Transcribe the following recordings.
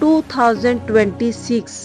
2026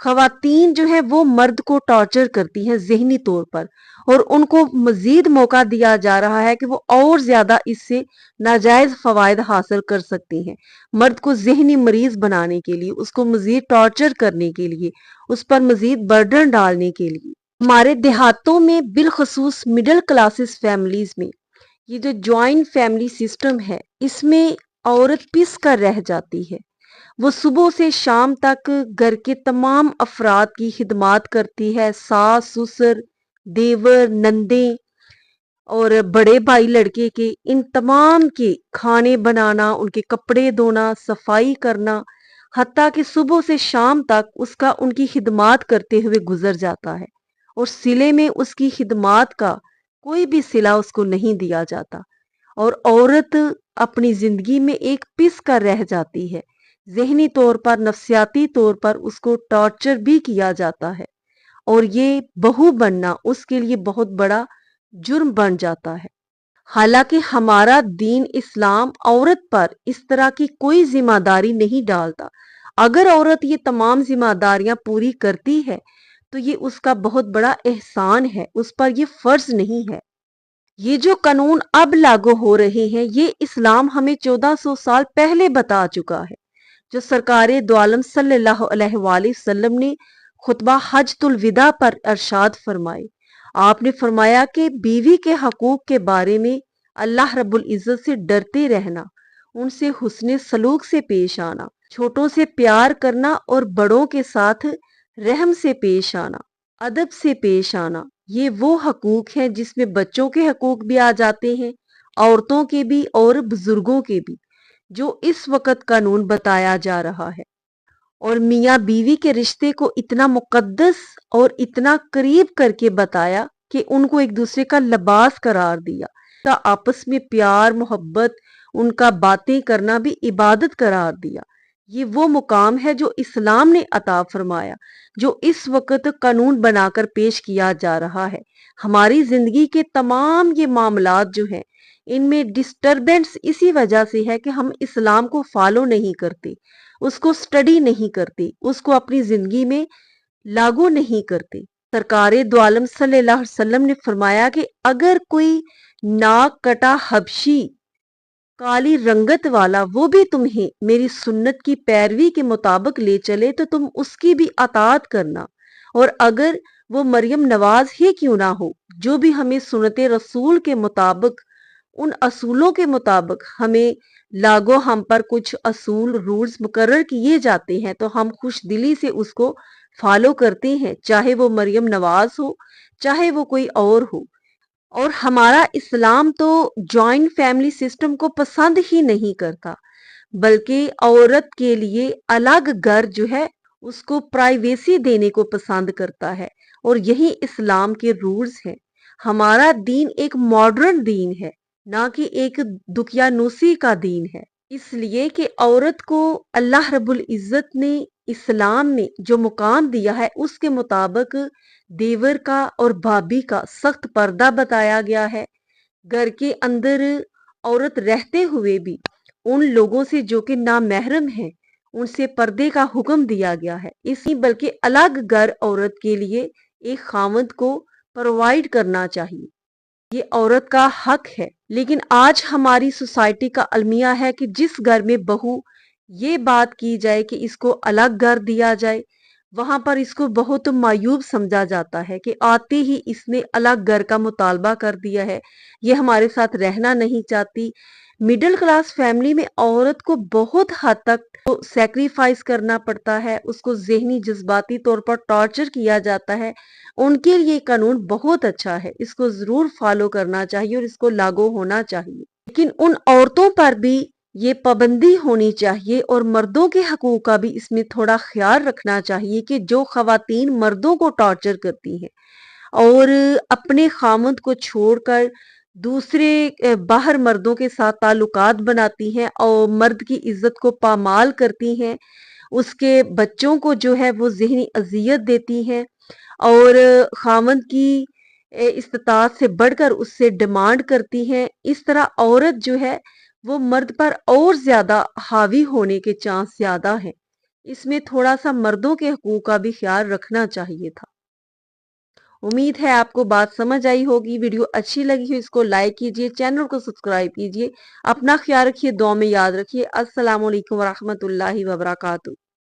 خواتین جو ہے وہ مرد کو ٹارچر کرتی ہیں ذہنی طور پر، اور ان کو مزید موقع دیا جا رہا ہے کہ وہ اور زیادہ اس سے ناجائز فوائد حاصل کر سکتی ہیں، مرد کو ذہنی مریض بنانے کے لیے، اس کو مزید ٹارچر کرنے کے لیے، اس پر مزید برڈن ڈالنے کے لیے۔ ہمارے دیہاتوں میں بالخصوص مڈل کلاسز فیملیز میں یہ جو جوائنٹ فیملی سسٹم ہے، اس میں عورت پس کر رہ جاتی ہے۔ وہ صبح سے شام تک گھر کے تمام افراد کی خدمات کرتی ہے، ساس سسر دیور نندیں اور بڑے بھائی لڑکے کے، ان تمام کے کھانے بنانا، ان کے کپڑے دھونا، صفائی کرنا، حتیٰ کہ صبح سے شام تک اس کا ان کی خدمات کرتے ہوئے گزر جاتا ہے، اور صلے میں اس کی خدمات کا کوئی بھی صلہ اس کو نہیں دیا جاتا، اور عورت اپنی زندگی میں ایک پس کر رہ جاتی ہے، ذہنی طور پر نفسیاتی طور پر اس کو ٹارچر بھی کیا جاتا ہے، اور یہ بہو بننا اس کے لیے بہت بڑا جرم بن جاتا ہے۔ حالانکہ ہمارا دین اسلام عورت پر اس طرح کی کوئی ذمہ داری نہیں ڈالتا، اگر عورت یہ تمام ذمہ داریاں پوری کرتی ہے تو یہ اس کا بہت بڑا احسان ہے، اس پر یہ فرض نہیں ہے۔ یہ جو قانون اب لاگو ہو رہے ہیں یہ اسلام ہمیں 1400 سال پہلے بتا چکا ہے، جو سرکار دو عالم صلی اللہ علیہ وآلہ وسلم نے خطبہ حجۃ الوداع پر ارشاد فرمائے۔ آپ نے فرمایا کہ بیوی کے حقوق کے بارے میں اللہ رب العزت سے ڈرتے رہنا، ان سے حسن سلوک سے پیش آنا، چھوٹوں سے پیار کرنا اور بڑوں کے ساتھ رحم سے پیش آنا، ادب سے پیش آنا، یہ وہ حقوق ہیں جس میں بچوں کے حقوق بھی آ جاتے ہیں، عورتوں کے بھی اور بزرگوں کے بھی، جو اس وقت قانون بتایا جا رہا ہے۔ اور میاں بیوی کے رشتے کو اتنا مقدس اور اتنا قریب کر کے بتایا کہ ان کو ایک دوسرے کا لباس قرار دیا، کا آپس میں پیار محبت، ان کا باتیں کرنا بھی عبادت قرار دیا۔ یہ وہ مقام ہے جو اسلام نے عطا فرمایا، جو اس وقت قانون بنا کر پیش کیا جا رہا ہے۔ ہماری زندگی کے تمام یہ معاملات جو ہیں ان میں ڈسٹربنس اسی وجہ سے ہے کہ ہم اسلام کو فالو نہیں کرتے، اس کو سٹڈی نہیں کرتے، اس کو اپنی زندگی میں لاگو نہیں کرتے۔ سرکار دو عالم صلی اللہ علیہ وسلم نے فرمایا کہ اگر کوئی ناک کٹا حبشی کالی رنگت والا وہ بھی تمہیں میری سنت کی پیروی کے مطابق لے چلے تو تم اس کی بھی اطاعت کرنا، اور اگر وہ مریم نواز ہی کیوں نہ ہو، جو بھی ہمیں سنت رسول کے مطابق ان اصولوں کے مطابق ہمیں لاگو ہم پر کچھ اصول رولز مقرر کیے جاتے ہیں تو ہم خوش دلی سے اس کو فالو کرتے ہیں، چاہے وہ مریم نواز ہو چاہے وہ کوئی اور ہو۔ اور ہمارا اسلام تو جوائنٹ فیملی سسٹم کو پسند ہی نہیں کرتا، بلکہ عورت کے لیے الگ گھر جو ہے اس کو پرائیویسی دینے کو پسند کرتا ہے، اور یہی اسلام کے رولز ہیں۔ ہمارا دین ایک ماڈرن دین ہے، نہ کہ ایک دقیانوسی کا دین ہے، اس لیے کہ عورت کو اللہ رب العزت نے اسلام میں جو مقام دیا ہے اس کے مطابق دیور کا اور بھابھی کا سخت پردہ بتایا گیا ہے۔ گھر کے اندر عورت رہتے ہوئے بھی ان لوگوں سے جو کہ نامحرم ہیں ان سے پردے کا حکم دیا گیا ہے، اسی بلکہ الگ گھر عورت کے لیے ایک خاوند کو پرووائڈ کرنا چاہیے، یہ عورت کا حق ہے۔ لیکن آج ہماری سوسائٹی کا المیہ ہے کہ جس گھر میں بہو یہ بات کی جائے کہ اس کو الگ گھر دیا جائے، وہاں پر اس کو بہت معیوب سمجھا جاتا ہے کہ آتے ہی اس نے الگ گھر کا مطالبہ کر دیا ہے، یہ ہمارے ساتھ رہنا نہیں چاہتی۔ مڈل کلاس فیملی میں عورت کو بہت حد تک سیکریفائس کرنا پڑتا ہے، اس کو ذہنی جذباتی طور پر ٹارچر کیا جاتا ہے۔ ان کے لیے قانون بہت اچھا ہے، اس کو ضرور فالو کرنا چاہیے اور اس کو لاگو ہونا چاہیے، لیکن ان عورتوں پر بھی یہ پابندی ہونی چاہیے اور مردوں کے حقوق کا بھی اس میں تھوڑا خیال رکھنا چاہیے کہ جو خواتین مردوں کو ٹارچر کرتی ہیں اور اپنے خامند کو چھوڑ کر دوسرے باہر مردوں کے ساتھ تعلقات بناتی ہیں اور مرد کی عزت کو پامال کرتی ہیں، اس کے بچوں کو جو ہے وہ ذہنی اذیت دیتی ہیں اور خامند کی استطاعت سے بڑھ کر اس سے ڈیمانڈ کرتی ہیں، اس طرح عورت جو ہے وہ مرد پر اور زیادہ حاوی ہونے کے چانس زیادہ ہیں۔ اس میں تھوڑا سا مردوں کے حقوق کا بھی خیال رکھنا چاہیے تھا۔ امید ہے آپ کو بات سمجھ آئی ہوگی۔ ویڈیو اچھی لگی ہو اس کو لائک کیجئے، چینل کو سبسکرائب کیجئے، اپنا خیال رکھیے، دعا میں یاد رکھیے۔ السلام علیکم ورحمۃ اللہ وبرکاتہ۔